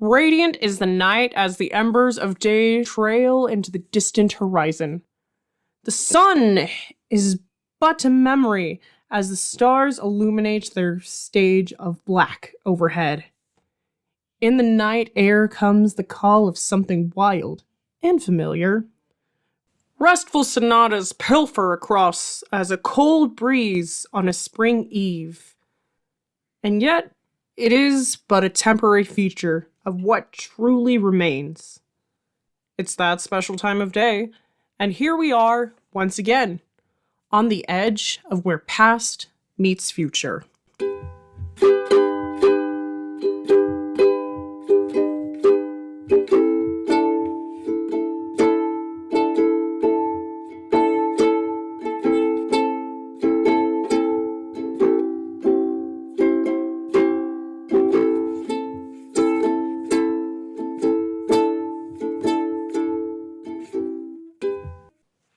Radiant is the night as the embers of day trail into the distant horizon. The sun is but a memory as the stars illuminate their stage of black overhead. In the night air comes the call of something wild and familiar. Restful sonatas pilfer across as a cold breeze on a spring eve. And yet, it is but a temporary feature of what truly remains. It's that special time of day, and here we are, once again, on the edge of where past meets future.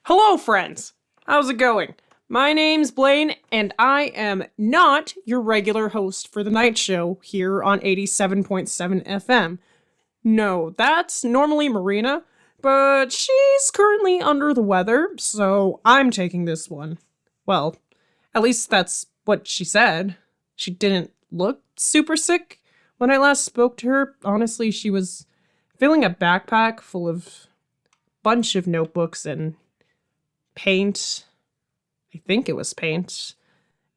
Hello, friends! How's it going? My name's Blaine, and I am not your regular host for the night show here on 87.7 FM. No, that's normally Marina, but she's currently under the weather, so I'm taking this one. Well, at least that's what she said. She didn't look super sick when I last spoke to her. Honestly, she was filling a backpack full of a bunch of notebooks and paint, I think it was paint,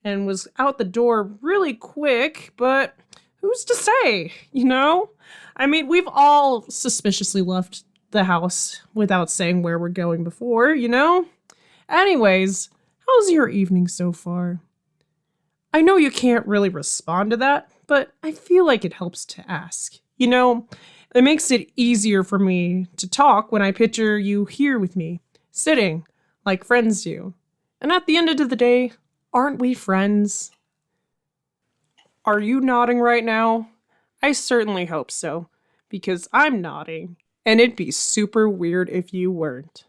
and was out the door really quick, but who's to say, you know? I mean, we've all suspiciously left the house without saying where we're going before, you know? Anyways, how's your evening so far? I know you can't really respond to that, but I feel like it helps to ask. You know, it makes it easier for me to talk when I picture you here with me, sitting like friends do. And at the end of the day, aren't we friends? Are you nodding right now? I certainly hope so, because I'm nodding, and it'd be super weird if you weren't.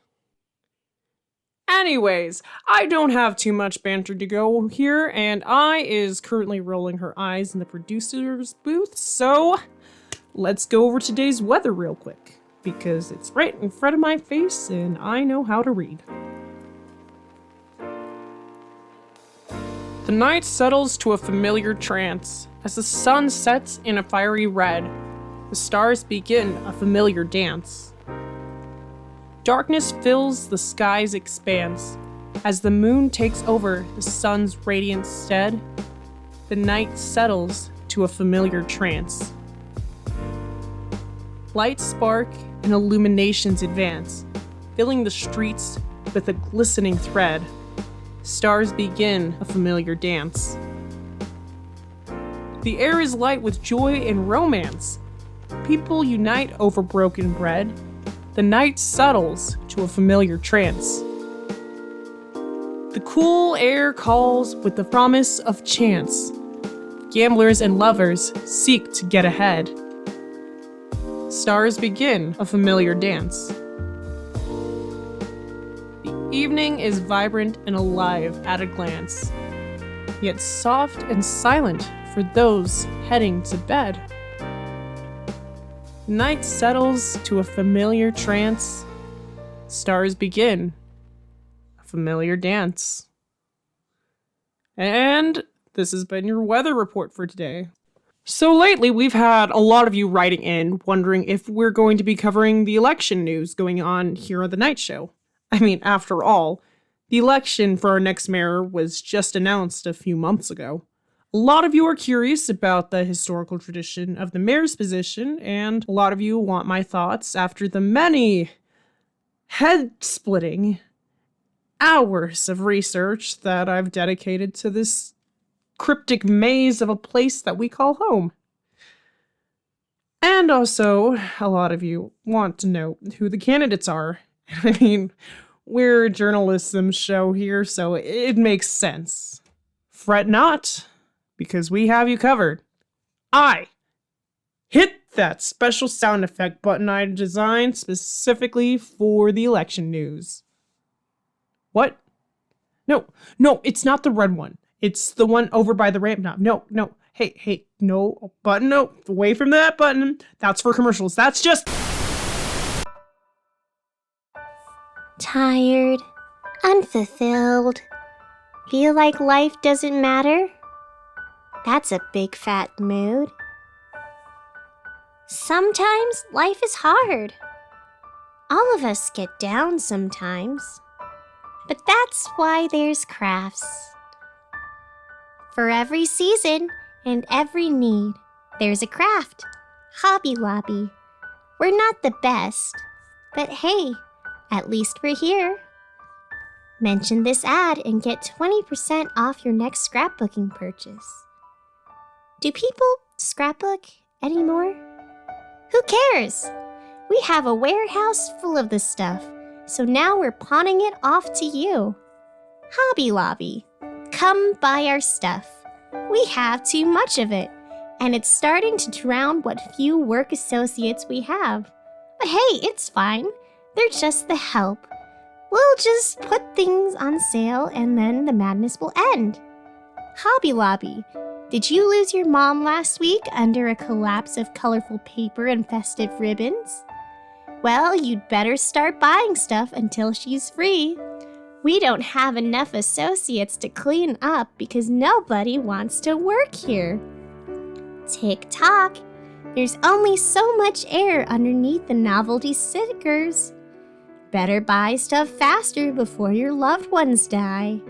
Anyways, I don't have too much banter to go here, and I is currently rolling her eyes in the producer's booth, so let's go over today's weather real quick, because it's right in front of my face, and I know how to read. The night settles to a familiar trance. As the sun sets in a fiery red, the stars begin a familiar dance. Darkness fills the sky's expanse. As the moon takes over the sun's radiant stead, the night settles to a familiar trance. Lights spark and illuminations advance, filling the streets with a glistening thread. Stars begin a familiar dance. The air is light with joy and romance. People unite over broken bread. The night settles to a familiar trance. The cool air calls with the promise of chance. Gamblers and lovers seek to get ahead. Stars begin a familiar dance. Evening is vibrant and alive at a glance, yet soft and silent for those heading to bed. Night settles to a familiar trance. Stars begin a familiar dance. And this has been your weather report for today. So lately, we've had a lot of you writing in wondering if we're going to be covering the election news going on here on the night show. I mean, after all, the election for our next mayor was just announced a few months ago. A lot of you are curious about the historical tradition of the mayor's position, and a lot of you want my thoughts after the many head-splitting hours of research that I've dedicated to this cryptic maze of a place that we call home. And also, a lot of you want to know who the candidates are. I mean, we're a journalism show here, so it makes sense. Fret not, because we have you covered. I hit that special sound effect button I designed specifically for the election news. What? No, it's not the red one. It's the one over by the ramp now. No, Hey, no button, no, away from that button. That's for commercials. That's just... Tired, unfulfilled, feel like life doesn't matter? That's a big fat mood. Sometimes life is hard. All of us get down sometimes. But that's why there's crafts. For every season and every need, there's a craft. Hobby Lobby. We're not the best, but hey, at least we're here. Mention this ad and get 20% off your next scrapbooking purchase. Do people scrapbook anymore? Who cares? We have a warehouse full of this stuff, so now we're pawning it off to you. Hobby Lobby. Come buy our stuff. We have too much of it, and it's starting to drown what few work associates we have. But hey, it's fine. They're just the help. We'll just put things on sale and then the madness will end. Hobby Lobby. Did you lose your mom last week under a collapse of colorful paper and festive ribbons? Well, you'd better start buying stuff until she's free. We don't have enough associates to clean up because nobody wants to work here. Tick-tock. There's only so much air underneath the novelty stickers. Better buy stuff faster before your loved ones die.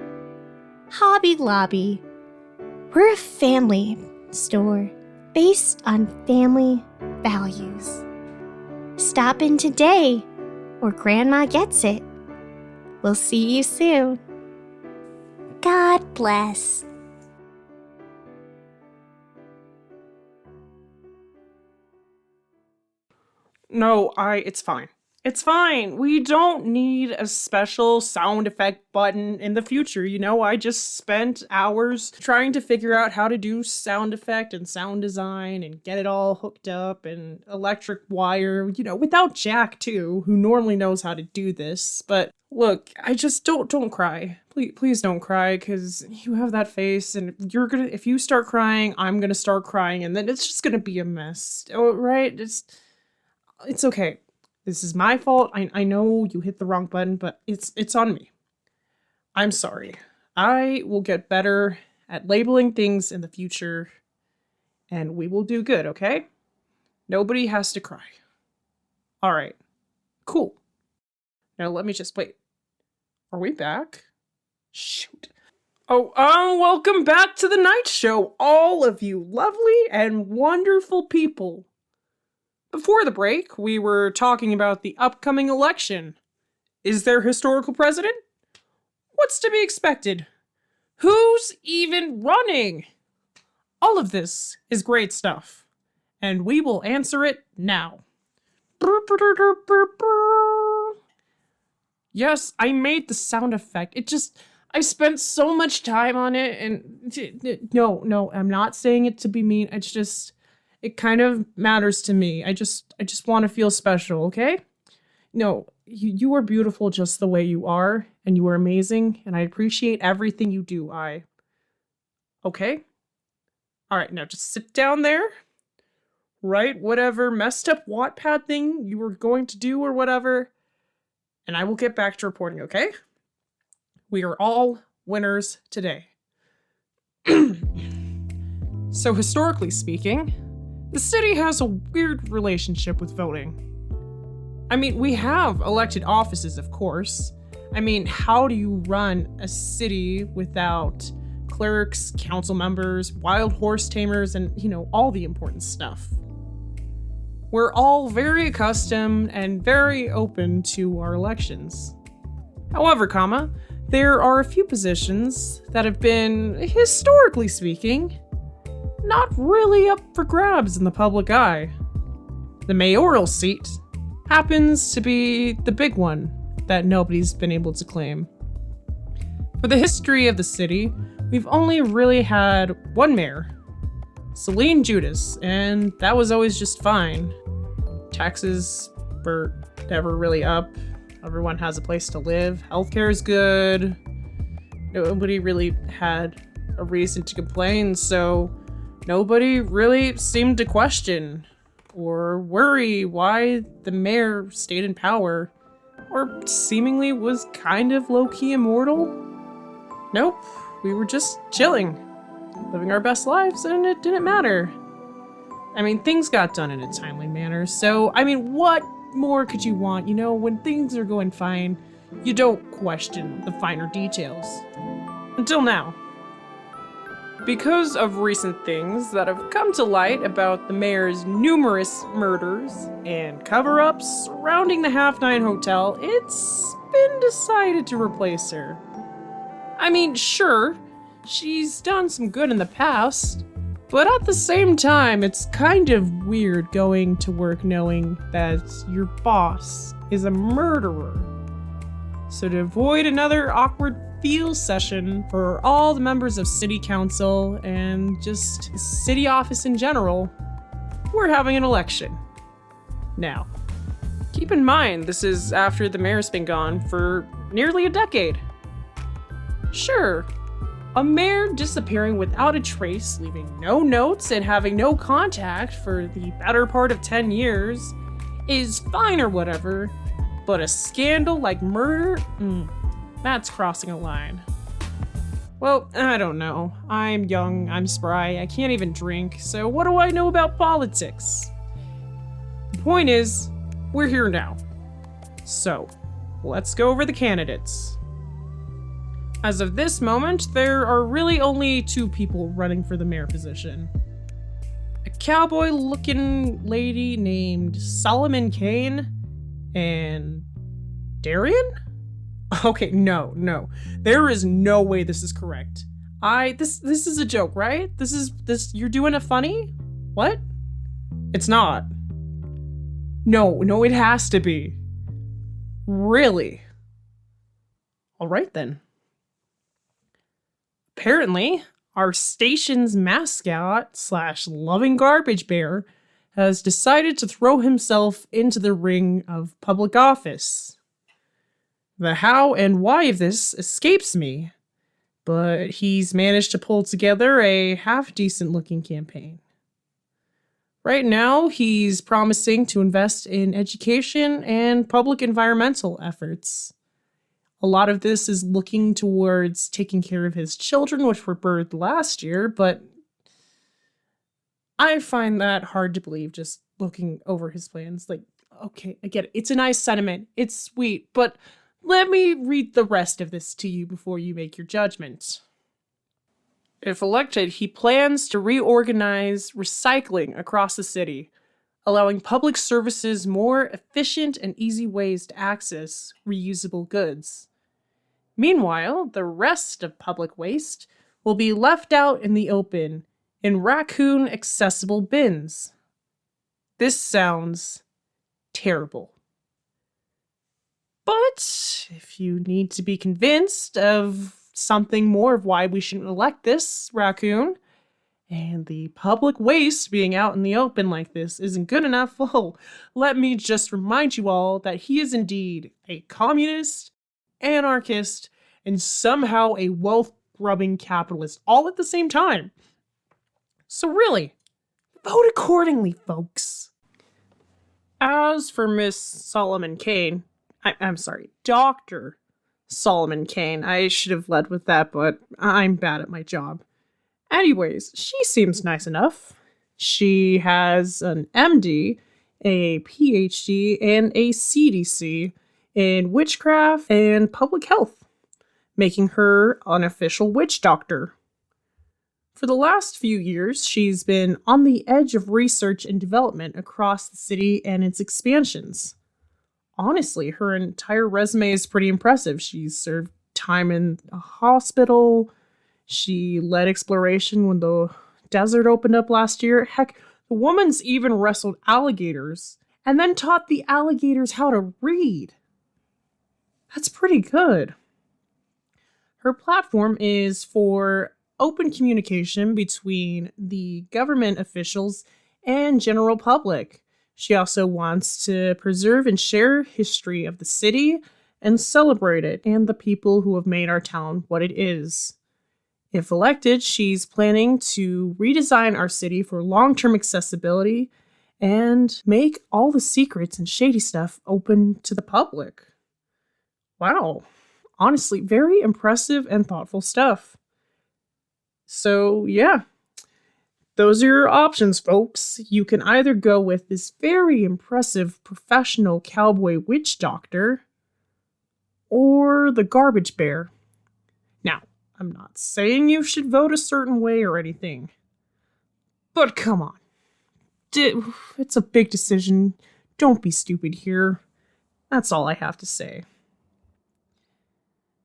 Hobby Lobby. We're a family store based on family values. Stop in today, or Grandma gets it. We'll see you soon. God bless. No, it's fine. It's fine. We don't need a special sound effect button in the future. I just spent hours trying to figure out how to do sound effect and sound design and get it all hooked up and electric wire, without Jack too, who normally knows how to do this. But look, I just don't cry. Please don't cry, because you have that face and if you start crying, I'm gonna start crying, and then it's just gonna be a mess. Oh, right? It's okay. This is my fault. I know you hit the wrong button, but it's on me. I'm sorry. I will get better at labeling things in the future, and we will do good, okay? Nobody has to cry. All right. Cool. Now let me just wait. Are we back? Shoot. Oh, welcome back to the night show, all of you lovely and wonderful people. Before the break, we were talking about the upcoming election. Is there historical president? What's to be expected? Who's even running? All of this is great stuff, and we will answer it now. Yes, I made the sound effect. I spent so much time on it, and no, I'm not saying it to be mean. It kind of matters to me. I just want to feel special, okay? No, you are beautiful just the way you are, and you are amazing, and I appreciate everything you do. Okay? All right, now just sit down there. Write whatever messed up Wattpad thing you were going to do or whatever, and I will get back to reporting, okay? We are all winners today. So historically speaking, the city has a weird relationship with voting. I mean, we have elected offices, of course. I mean, how do you run a city without clerks, council members, wild horse tamers, and, all the important stuff? We're all very accustomed and very open to our elections. However, there are a few positions that have been, historically speaking, not really up for grabs in the public eye. The mayoral seat happens to be the big one that nobody's been able to claim. For the history of the city, we've only really had one mayor, Celine Judas, and that was always just fine. Taxes were never really up. Everyone has a place to live. Healthcare is good. Nobody really had a reason to complain, so Nobody really seemed to question or worry why the mayor stayed in power, or seemingly was kind of low-key immortal. Nope, we were just chilling, living our best lives, and it didn't matter. I mean, things got done in a timely manner, so, I mean, what more could you want? You know, when things are going fine, you don't question the finer details. Until now. Because of recent things that have come to light about the mayor's numerous murders and cover-ups surrounding the Half-Nine Hotel, it's been decided to replace her. I mean, sure, she's done some good in the past, but at the same time, it's kind of weird going to work knowing that your boss is a murderer. So to avoid another awkward feel session for all the members of City Council and just City Office in general, we're having an election. Now, keep in mind, this is after the mayor's been gone for nearly a decade. Sure, a mayor disappearing without a trace, leaving no notes and having no contact for the better part of 10 years is fine or whatever, but a scandal like murder? That's crossing a line. Well, I don't know. I'm young, I'm spry, I can't even drink, so what do I know about politics? The point is, we're here now. So, let's go over the candidates. As of this moment, there are really only 2 people running for the mayor position. A cowboy-looking lady named Solomon Kane and Darian? Okay, no. There is no way this is correct. This is a joke, right? This you're doing a funny? What? It's not. No, it has to be. Really? All right then. Apparently, our station's mascot / loving garbage bear has decided to throw himself into the ring of public office. The how and why of this escapes me, but he's managed to pull together a half-decent looking campaign. Right now, he's promising to invest in education and public environmental efforts. A lot of this is looking towards taking care of his children, which were birthed last year, but I find that hard to believe just looking over his plans. Like, okay, I get it. It's a nice sentiment. It's sweet, but let me read the rest of this to you before you make your judgment. If elected, he plans to reorganize recycling across the city, allowing public services more efficient and easy ways to access reusable goods. Meanwhile, the rest of public waste will be left out in the open in raccoon-accessible bins. This sounds terrible. But if you need to be convinced of something more of why we shouldn't elect this raccoon, and the public waste being out in the open like this isn't good enough, well, let me just remind you all that he is indeed a communist, anarchist, and somehow a wealth-grubbing capitalist all at the same time. So really, vote accordingly, folks. As for Miss Solomon Kane, I'm sorry, Dr. Solomon Kane, I should have led with that, but I'm bad at my job. Anyways, she seems nice enough. She has an MD, a PhD, and a CDC in witchcraft and public health, making her an official witch doctor. For the last few years, she's been on the edge of research and development across the city and its expansions. Honestly, her entire resume is pretty impressive. She's served time in a hospital. She led exploration when the desert opened up last year. Heck, the woman's even wrestled alligators and then taught the alligators how to read. That's pretty good. Her platform is for open communication between the government officials and general public. She also wants to preserve and share history of the city and celebrate it and the people who have made our town what it is. If elected, she's planning to redesign our city for long-term accessibility and make all the secrets and shady stuff open to the public. Wow. Honestly, very impressive and thoughtful stuff. So, yeah. Those are your options, folks. You can either go with this very impressive professional cowboy witch doctor or the garbage bear. Now, I'm not saying you should vote a certain way or anything, but come on. It's a big decision. Don't be stupid here. That's all I have to say.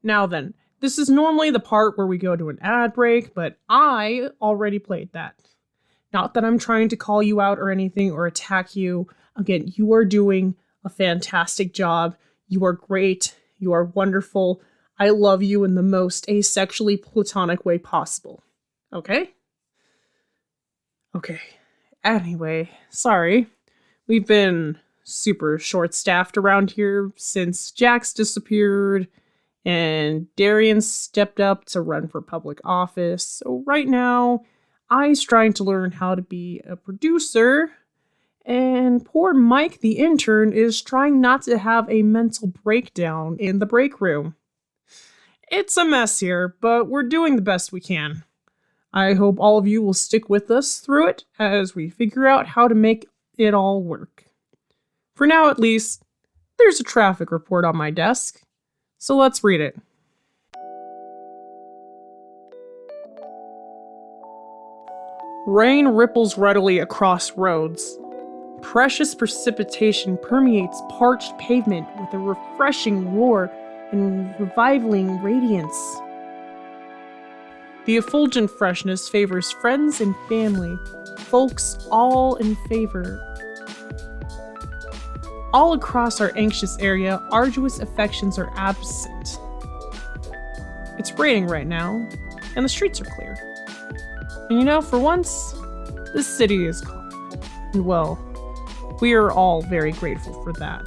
Now then, this is normally the part where we go to an ad break, but I already played that. Not that I'm trying to call you out or anything or attack you. Again, you are doing a fantastic job. You are great. You are wonderful. I love you in the most asexually platonic way possible. Okay? Okay. Anyway, sorry. We've been super short-staffed around here since Jax disappeared and Darian stepped up to run for public office. So right now, I's trying to learn how to be a producer, and poor Mike the intern is trying not to have a mental breakdown in the break room. It's a mess here, but we're doing the best we can. I hope all of you will stick with us through it as we figure out how to make it all work. For now, at least, there's a traffic report on my desk, so let's read it. Rain ripples readily across roads. Precious precipitation permeates parched pavement with a refreshing roar and reviving radiance. The effulgent freshness favors friends and family, folks all in favor. All across our anxious area, arduous affections are absent. It's raining right now, and the streets are clear. And you know, for once, this city is calm. And well, we are all very grateful for that.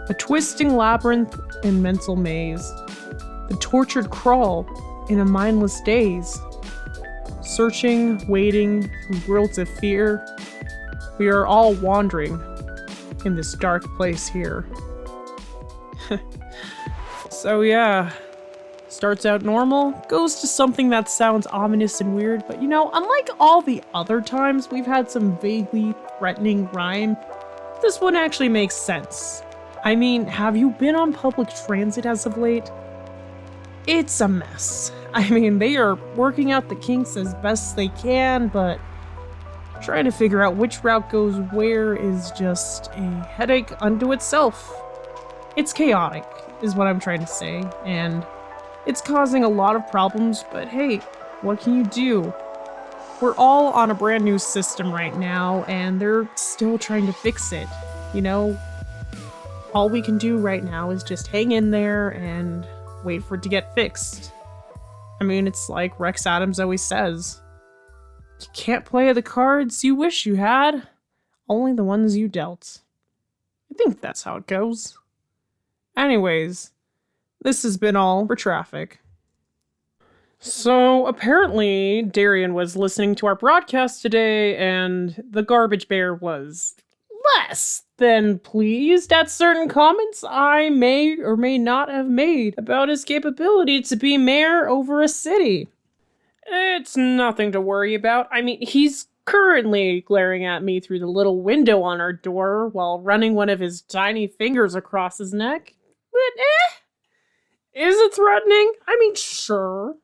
A twisting labyrinth in mental maze, the tortured crawl in a mindless daze. Searching, waiting, through worlds of fear, we are all wandering in this dark place here. So yeah, starts out normal, goes to something that sounds ominous and weird, but you know, unlike all the other times we've had some vaguely threatening rhyme, this one actually makes sense. I mean, have you been on public transit as of late? It's a mess. I mean, they are working out the kinks as best they can, but trying to figure out which route goes where is just a headache unto itself. It's chaotic, is what I'm trying to say, and it's causing a lot of problems, but hey, what can you do? We're all on a brand new system right now, and they're still trying to fix it. You know, all we can do right now is just hang in there and wait for it to get fixed. I mean, it's like Rex Adams always says, you can't play the cards you wish you had, only the ones you dealt. I think that's how it goes. Anyways, this has been all for traffic. So, apparently, Darian was listening to our broadcast today, and the garbage bear was less than pleased at certain comments I may or may not have made about his capability to be mayor over a city. It's nothing to worry about. I mean, he's currently glaring at me through the little window on our door while running one of his tiny fingers across his neck. But, is it threatening? I mean, sure.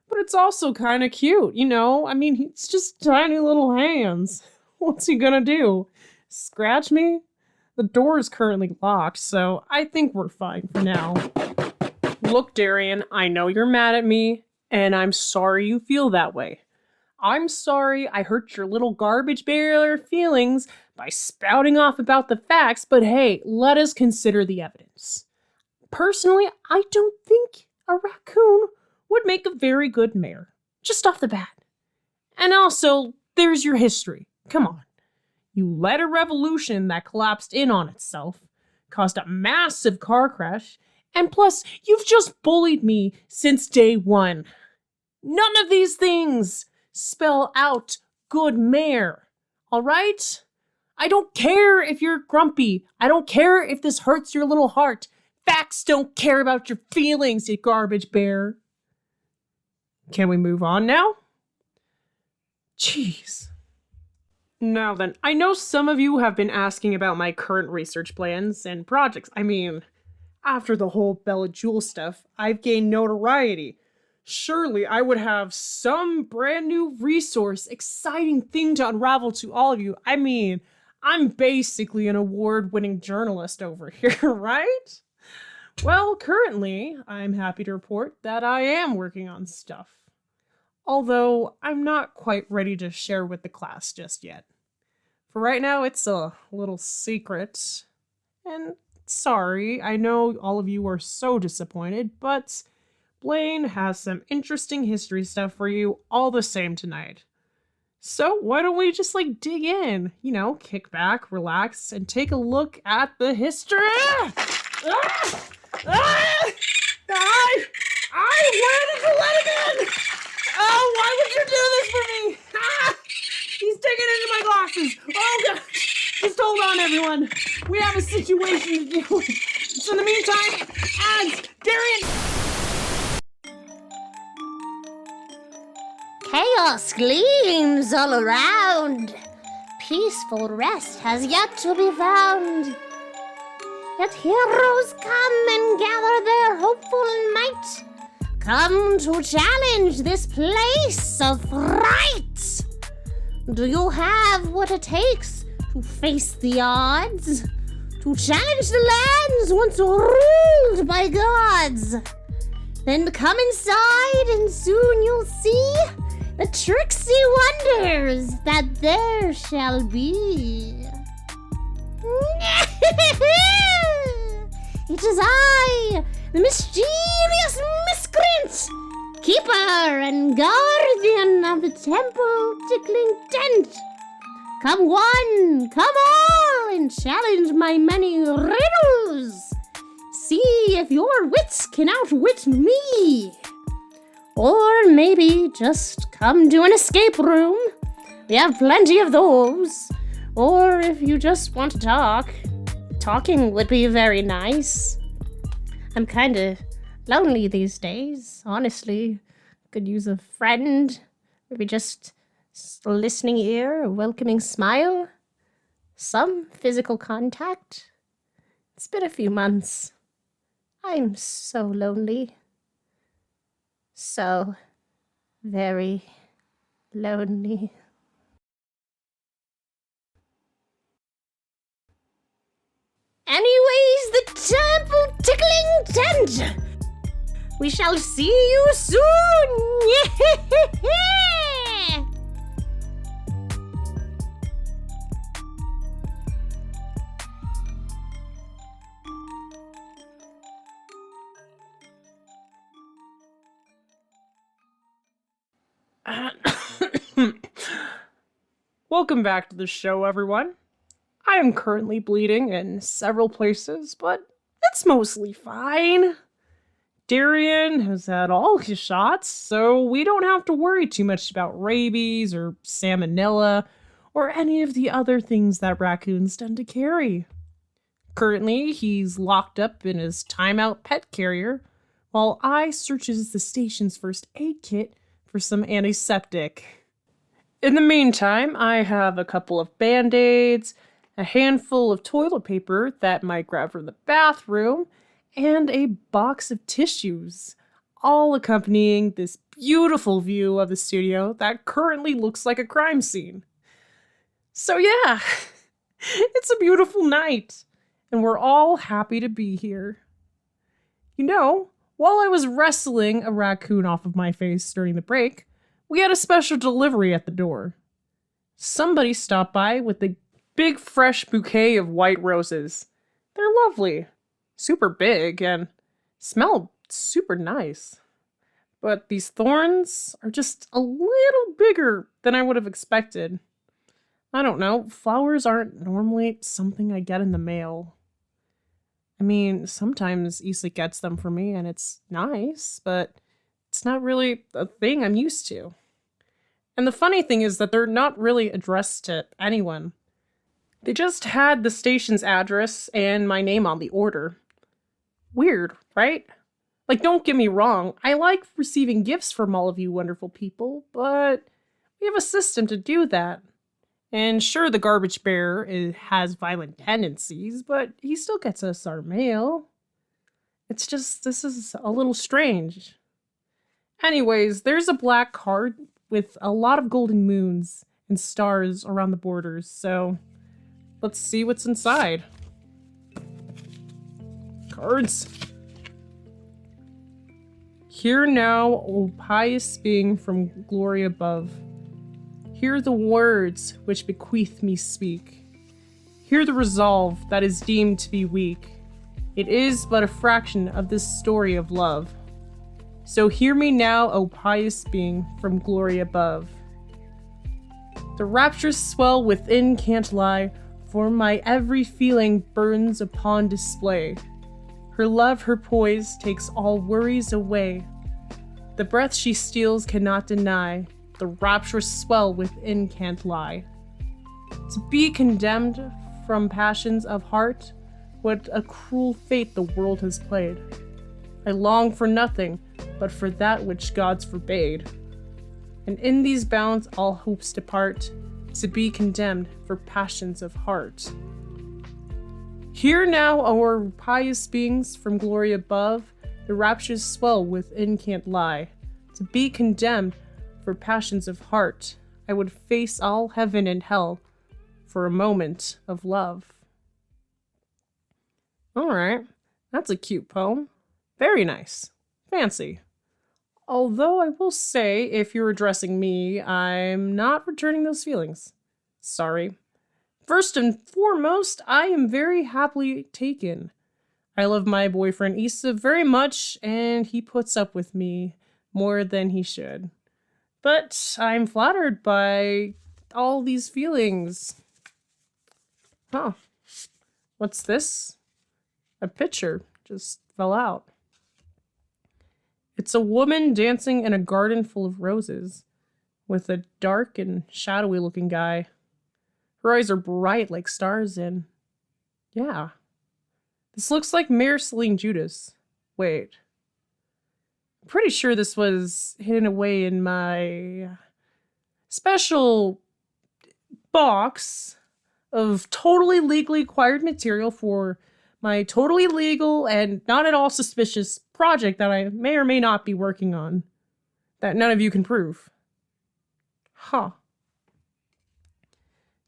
But it's also kind of cute, you know? I mean, it's just tiny little hands. What's he gonna do? Scratch me? The door is currently locked, so I think we're fine for now. Look, Darian, I know you're mad at me, and I'm sorry you feel that way. I'm sorry I hurt your little garbage bear feelings by spouting off about the facts, but hey, let us consider the evidence. Personally, I don't think a raccoon would make a very good mayor, just off the bat. And also, there's your history. Come on. You led a revolution that collapsed in on itself, caused a massive car crash, And plus, you've just bullied me since day one. None of these things spell out good mayor, all right? I don't care if you're grumpy. I don't care if this hurts your little heart. Facts don't care about your feelings, you garbage bear. Can we move on now? Jeez. Now then, I know some of you have been asking about my current research plans and projects. I mean, after the whole Bella Jewel stuff, I've gained notoriety. Surely I would have some brand new resource, exciting thing to unravel to all of you. I mean, I'm basically an award-winning journalist over here, right? Well, currently, I'm happy to report that I am working on stuff. Although, I'm not quite ready to share with the class just yet. For right now, it's a little secret. And sorry, I know all of you are so disappointed, but Blaine has some interesting history stuff for you all the same tonight. So why don't we just dig in, kick back, relax, and take a look at the history. I wanted to let him in. Oh, why would you do this for me? He's digging into my glasses. Oh god. Just hold on, everyone. We have a situation to deal with. So in the meantime, ads, Darian. Chaos gleams all around. Peaceful rest has yet to be found. Yet heroes come and gather their hopeful might, come to challenge this place of fright. Do you have what it takes to face the odds? To challenge the lands once ruled by gods? Then come inside and soon you'll see the tricksy wonders that there shall be. It is I, the mischievous miscreant, keeper and guardian of the temple tickling tent. Come one, come all, and challenge my many riddles. See if your wits can outwit me. Or maybe just come to an escape room. We have plenty of those. Or if you just want to talk, talking would be very nice. I'm kinda lonely these days, honestly. Could use a friend. Maybe just a listening ear, a welcoming smile. Some physical contact. It's been a few months. I'm so lonely. So very lonely. Anyways, the temple tickling tent. We shall see you soon. Welcome back to the show, everyone. I am currently bleeding in several places, but it's mostly fine. Darian has had all his shots, so we don't have to worry too much about rabies or salmonella or any of the other things that raccoons tend to carry. Currently, he's locked up in his timeout pet carrier, while I searches the station's first aid kit for some antiseptic. In the meantime, I have a couple of Band-Aids, a handful of toilet paper that might grab from the bathroom, and a box of tissues, all accompanying this beautiful view of the studio that currently looks like a crime scene. So yeah, it's a beautiful night, and we're all happy to be here. While I was wrestling a raccoon off of my face during the break, we had a special delivery at the door. Somebody stopped by with a big fresh bouquet of white roses. They're lovely, super big, and smell super nice. But these thorns are just a little bigger than I would have expected. I don't know, flowers aren't normally something I get in the mail. I mean, sometimes Issa gets them for me and it's nice, but it's not really a thing I'm used to. And the funny thing is that they're not really addressed to anyone. They just had the station's address and my name on the order. Weird, right? Like, don't get me wrong, I like receiving gifts from all of you wonderful people, but we have a system to do that. And sure, the garbage bearer has violent tendencies, but he still gets us our mail. It's just, this is a little strange. Anyways, there's a black card with a lot of golden moons and stars around the borders, so let's see what's inside. Cards. Hear now, O pious being from glory above. Hear the words which bequeath me speak. Hear the resolve that is deemed to be weak. It is but a fraction of this story of love. So hear me now, O pious being from glory above. The rapturous swell within can't lie, for my every feeling burns upon display. Her love, her poise, takes all worries away. The breath she steals cannot deny, the rapturous swell within can't lie. To be condemned from passions of heart, what a cruel fate the world has played. I long for nothing but for that which gods forbade. And in these bounds all hopes depart, to be condemned for passions of heart. Hear now, our pious beings from glory above, the raptures swell within can't lie. To be condemned for passions of heart, I would face all heaven and hell for a moment of love. Alright, that's a cute poem. Very nice. Fancy. Although I will say, if you're addressing me, I'm not returning those feelings. Sorry. First and foremost, I am very happily taken. I love my boyfriend Issa very much, and he puts up with me more than he should. But I'm flattered by all these feelings. Huh. What's this? A picture just fell out. It's a woman dancing in a garden full of roses, with a dark and shadowy looking guy. Her eyes are bright like stars and... yeah. This looks like Mayor Celine Judas. Wait. I'm pretty sure this was hidden away in my special box of totally legally acquired material for my totally legal and not at all suspicious project that I may or may not be working on that none of you can prove. Huh.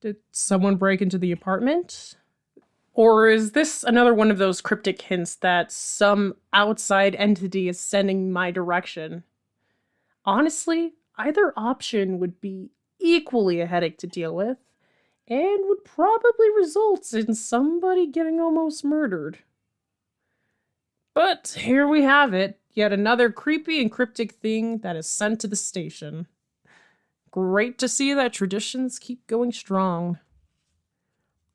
Did someone break into the apartment? Or is this another one of those cryptic hints that some outside entity is sending my direction? Honestly, either option would be equally a headache to deal with, and would probably result in somebody getting almost murdered. But here we have it, yet another creepy and cryptic thing that is sent to the station. Great to see that traditions keep going strong.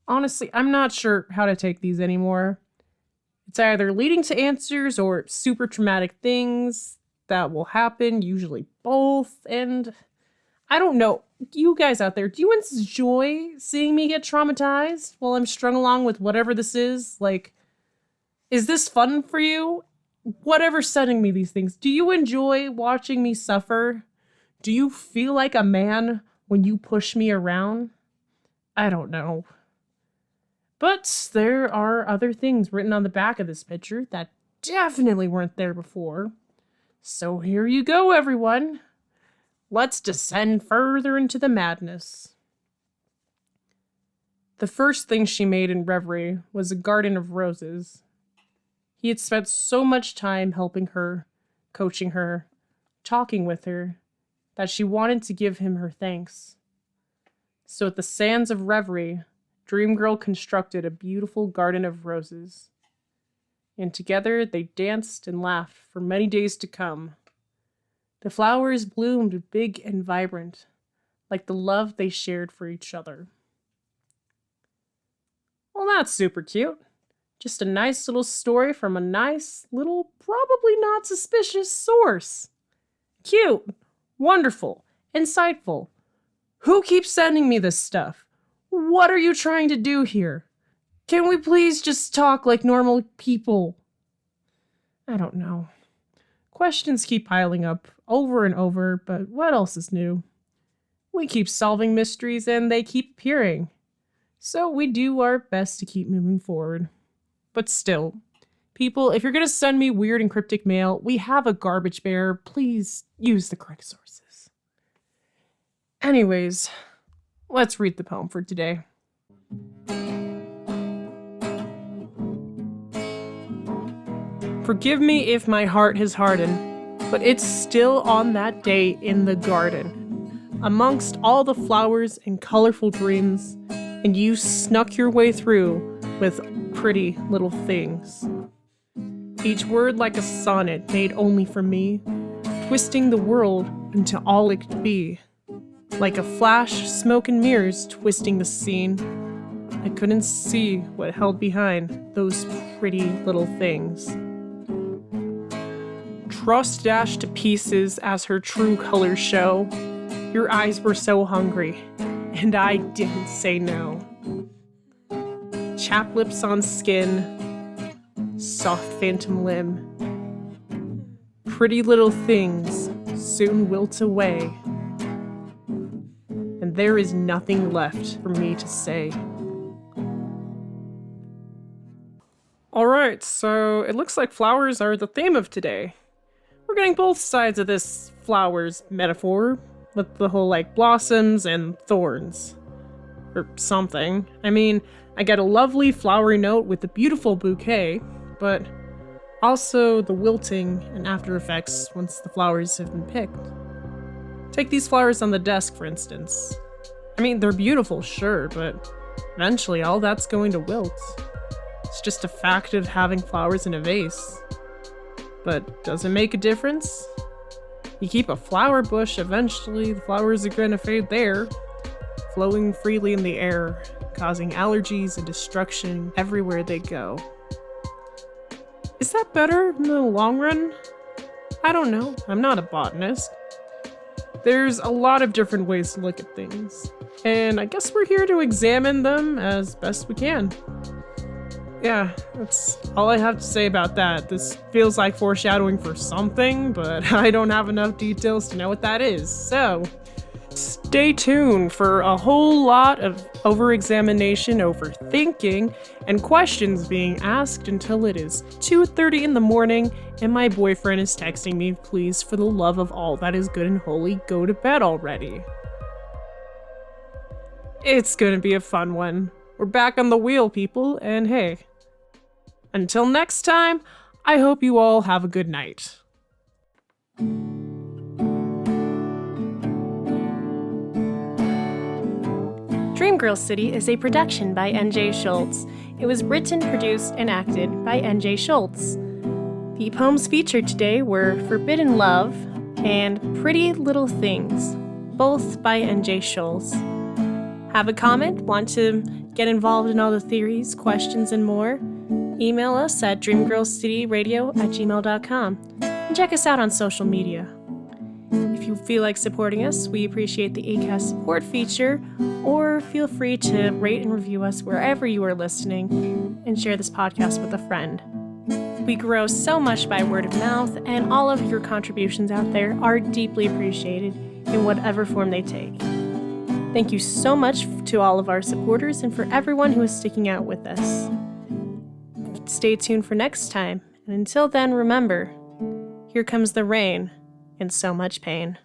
Honestly, I'm not sure how to take these anymore. It's either leading to answers or super traumatic things that will happen, usually both, and I don't know. You guys out there, do you enjoy seeing me get traumatized while I'm strung along with whatever this is? Like, is this fun for you? Whatever's sending me these things, do you enjoy watching me suffer? Do you feel like a man when you push me around? I don't know. But there are other things written on the back of this picture that definitely weren't there before. So here you go, everyone. Let's descend further into the madness. The first thing she made in Reverie was a garden of roses. He had spent so much time helping her, coaching her, talking with her, that she wanted to give him her thanks. So at the sands of Reverie, Dreamgirl constructed a beautiful garden of roses. And together they danced and laughed for many days to come. The flowers bloomed big and vibrant, like the love they shared for each other. Well, that's super cute. Just a nice little story from a nice little, probably not suspicious source. Cute, wonderful, insightful. Who keeps sending me this stuff? What are you trying to do here? Can we please just talk like normal people? I don't know. Questions keep piling up over and over, but what else is new? We keep solving mysteries and they keep appearing. So we do our best to keep moving forward. But still, people, if you're going to send me weird and cryptic mail, we have a garbage bear. Please use the correct sources. Anyways, let's read the poem for today. Forgive me if my heart has hardened, but it's still on that day in the garden, amongst all the flowers and colorful dreams, and you snuck your way through with pretty little things. Each word like a sonnet made only for me, twisting the world into all it could be. Like a flash, smoke and mirrors twisting the scene, I couldn't see what held behind those pretty little things. Trust dashed to pieces as her true colors show. Your eyes were so hungry, and I didn't say no. Chapped lips on skin, soft phantom limb. Pretty little things soon wilt away, and there is nothing left for me to say. Alright, so it looks like flowers are the theme of today. We're getting both sides of this flowers metaphor, with the whole blossoms and thorns. Or something. I mean, I get a lovely flowery note with a beautiful bouquet, but also the wilting and after effects once the flowers have been picked. Take these flowers on the desk, for instance. I mean, they're beautiful, sure, but eventually all that's going to wilt. It's just a fact of having flowers in a vase. But does it make a difference? You keep a flower bush, eventually the flowers are going to fade there, flowing freely in the air, causing allergies and destruction everywhere they go. Is that better in the long run? I don't know. I'm not a botanist. There's a lot of different ways to look at things, and I guess we're here to examine them as best we can. Yeah, that's all I have to say about that. This feels like foreshadowing for something, but I don't have enough details to know what that is. So, stay tuned for a whole lot of over-examination, overthinking, and questions being asked until it is 2:30 in the morning and my boyfriend is texting me, please, for the love of all that is good and holy, go to bed already. It's gonna be a fun one. We're back on the wheel, people, and hey, until next time, I hope you all have a good night. Dreamgirl City is a production by N.J. Schulze. It was written, produced, and acted by N.J. Schulze. The poems featured today were Forbidden Love and Pretty Little Things, both by N.J. Schulze. Have a comment? Want to get involved in all the theories, questions, and more? Email us at DreamGirlCityRadio@gmail.com and check us out on social media. If you feel like supporting us, we appreciate the Acast support feature, or feel free to rate and review us wherever you are listening and share this podcast with a friend. We grow so much by word of mouth, and all of your contributions out there are deeply appreciated in whatever form they take. Thank you so much to all of our supporters and for everyone who is sticking out with us. Stay tuned for next time, and until then, remember, here comes the rain and so much pain.